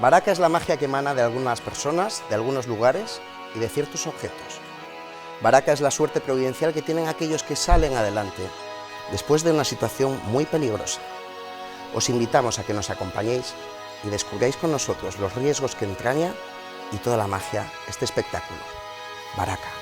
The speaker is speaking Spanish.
Baraka es la magia que emana de algunas personas, de algunos lugares y de ciertos objetos. Baraka es la suerte providencial que tienen aquellos que salen adelante después de una situación muy peligrosa. Os invitamos a que nos acompañéis y descubráis con nosotros los riesgos que entraña y toda la magia este espectáculo. Baraka.